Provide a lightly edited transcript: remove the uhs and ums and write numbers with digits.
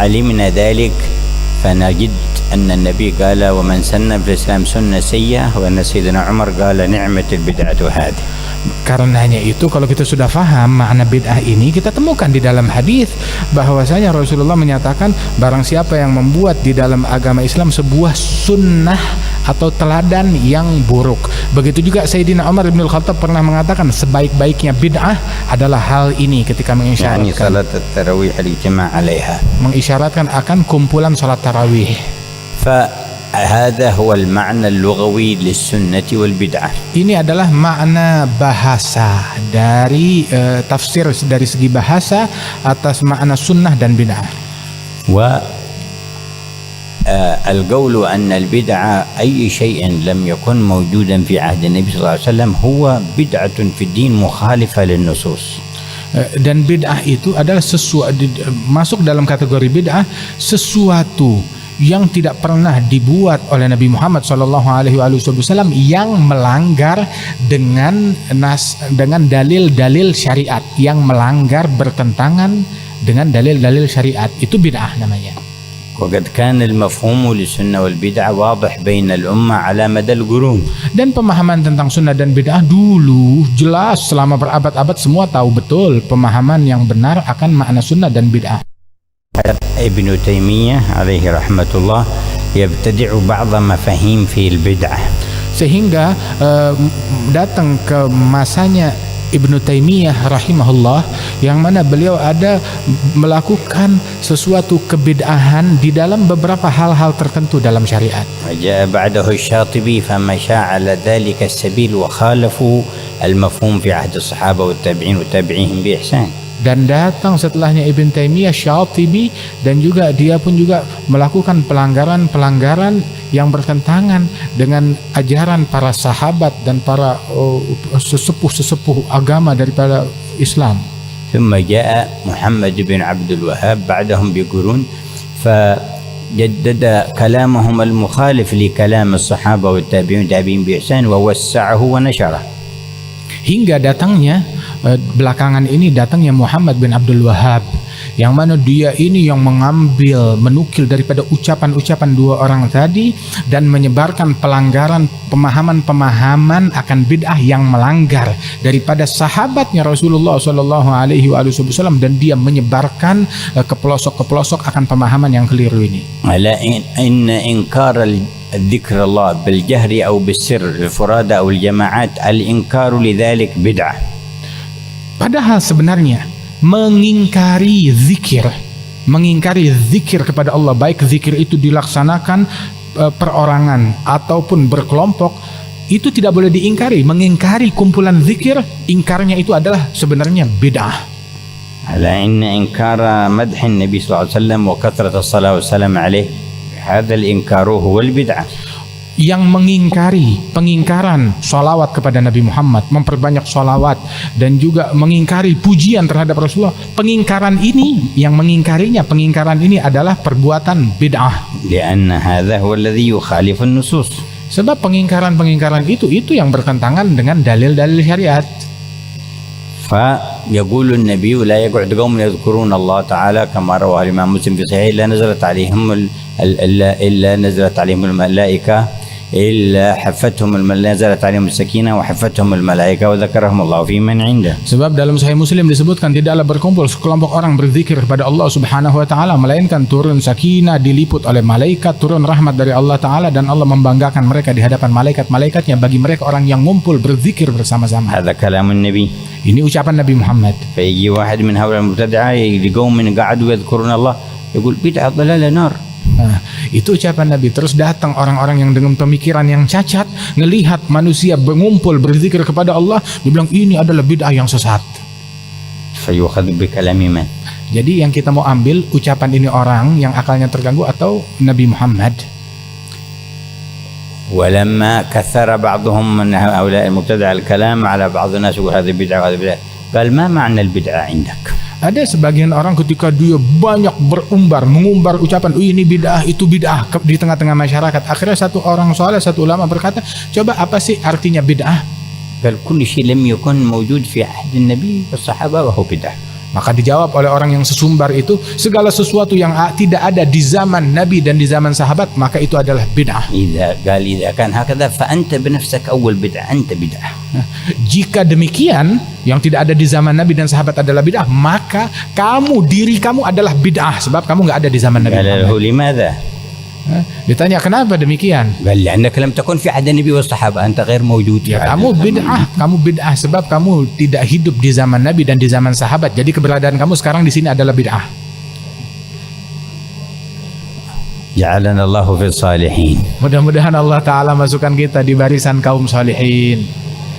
علمنا ذلك فنجد أن النبي قال ومن سن في الإسلام سنة سيئة وأن سيدنا عمر قال نعمة البدعة هذه. Karenanya itu kalau kita sudah paham makna bid'ah ini, kita temukan di dalam hadis bahwasanya Rasulullah menyatakan barang siapa yang membuat di dalam agama Islam sebuah sunnah atau teladan yang buruk. Begitu juga Sayyidina Umar bin Khattab pernah mengatakan sebaik-baiknya bid'ah adalah hal ini ketika mengisyaratkan salat tarawih al-ijma' 'alaiha, mengisyaratkan akan kumpulan salat tarawih. فهذا هو المعنى اللغوي للسنة والبدعة. Ini adalah makna bahasa dari tafsir dari segi bahasa atas makna sunnah dan bid'ah. القول أن البدعة أي شيء لم يكن موجودا في عهد النبي صلى الله عليه وسلم هو بدعة في الدين مخالفة للنصوص. Dan bid'ah itu adalah sesuatu, masuk dalam kategori bid'ah sesuatu yang tidak pernah dibuat oleh Nabi Muhammad SAW yang melanggar dengan dalil-dalil syariat, yang melanggar bertentangan dengan dalil-dalil syariat, itu bid'ah namanya. وقد كان المفهوم للسنة والبدعة واضح بين الأمة على مدى القرون. Dan pemahaman tentang sunnah dan bid'ah dulu jelas selama berabad-abad, semua tahu betul pemahaman yang benar akan makna sunnah dan bid'ah. ابن تيمية عليه رحمة الله يبتدع بعض مفاهيم في البدعة. Sehingga datang ke masanya Ibnu Taimiyah rahimahullah, yang mana beliau ada melakukan sesuatu kebid'ahan di dalam beberapa hal-hal tertentu dalam syariat. وجاء بعده الشاطبي فمشى على ذلك السبيل وخالفوا المفهوم في عهد الصحابة والتابعين وتابعيهم بإحسان. Dan datang setelahnya Ibn Taimiyah Syatibi, dan juga dia pun juga melakukan pelanggaran-pelanggaran yang bertentangan dengan ajaran para sahabat dan para sesepuh-sesepuh agama daripada Islam. ثم جاء محمد بن عبد الوهاب بعدهم بقرون فجدد كلامهم المخالف لكلام الصحابة والتابعين بإحسان ووسعه ونشره. Hingga datangnya belakangan ini datangnya Muhammad bin Abdul Wahab, yang mana dia ini yang menukil daripada ucapan-ucapan dua orang tadi dan menyebarkan pelanggaran pemahaman-pemahaman akan bid'ah yang melanggar daripada sahabatnya Rasulullah SAW, dan dia menyebarkan ke pelosok-pelosok akan pemahaman yang keliru ini. Ala inna inkar ذكر الله بالجهر أو بالسر الفرادى أو الجماعات الإنكار لذلك بدعة. Padahal sebenarnya mengingkari zikir kepada Allah, baik zikir itu dilaksanakan perorangan ataupun berkelompok, itu tidak boleh diingkari. Mengingkari kumpulan zikir, ingkarnya itu adalah sebenarnya bid'ah. Ala inna inkara madh Nabi sallallahu alaihi wasallam wa kathrat as-salat wassalam alaihi هذا الإنكار هو البدعة. Yang pengingkaran sholawat kepada Nabi Muhammad, memperbanyak sholawat, dan juga mengingkari pujian terhadap Rasulullah, pengingkaran ini adalah perbuatan bid'ah. لأن هذا هو الذي يخالف النصوص. Sebab pengingkaran itu yang bertentangan dengan dalil-dalil syariat. فيقول النبي لا يقعد قوم يذكرون الله تعالى كما رواه الإمام مسلم في صحيحه إلا نزلت عليهم الملائكة إلا حفتهم نزلت عليهم السكينة وحفتهم الملائكة وذكرهم الله في من عنده. Sebab dalam Sahih Muslim disebutkan tidaklah berkumpul sekelompok orang berzikir kepada Allah Subhanahu wa taala melainkan turun sakinah, diliput oleh malaikat, turun rahmat dari Allah taala, dan Allah membanggakan mereka di hadapan malaikat-malaikatnya bagi mereka orang yang ngumpul berzikir bersama-sama. هذا كلام النبي. Ini ucapan Nabi Muhammad. فيجي واحد من هؤلاء المبتدعة لقوم قعدوا يذكرون الله يقول بدعة ضلالة نار. Nah, itu ucapan Nabi. Terus datang orang-orang yang dengan pemikiran yang cacat, ngelihat manusia mengumpul berzikir kepada Allah, dibilang ini adalah bid'ah yang sesat. فيؤخذ بكلام من. Jadi yang kita mau ambil ucapan ini orang yang akalnya terganggu atau Nabi Muhammad. ولما كثر بعضهم من هؤلاء المبتدع الكلام على بعض الناس يقول هذه بدعة وهذه بدعة قال ما معنى البدعة عندك. Ada sebagian orang ketika dia banyak mengumbar ucapan ini bid'ah, itu bid'ah di tengah-tengah masyarakat. Akhirnya satu orang saleh, satu ulama berkata, coba apa sih artinya bid'ah? قال كل شيء لم يكن موجود في عهد النبي والصحابة وهو بدعة. Maka dijawab oleh orang yang sesumbar itu, segala sesuatu yang tidak ada di zaman Nabi dan di zaman sahabat, maka itu adalah bid'ah. إذا كان هكذا فأنت بنفسك أول بدعة، أنت بدعة. Jika demikian, yang tidak ada di zaman Nabi dan sahabat adalah bid'ah, maka diri kamu adalah bid'ah, sebab kamu nggak ada di zaman Nabi. قال له لماذا؟ Ditanya kenapa demikian? قال لأنك لم تكن في عهد النبي والصحابة، أنت غير موجود في Ya, عهد kamu bid'ah sebab kamu tidak hidup di zaman Nabi dan di zaman sahabat. Jadi keberadaan kamu sekarang di sini adalah bid'ah. جعلنا الله في الصالحين. Mudah-mudahan Allah Ta'ala masukkan kita di barisan kaum salihin.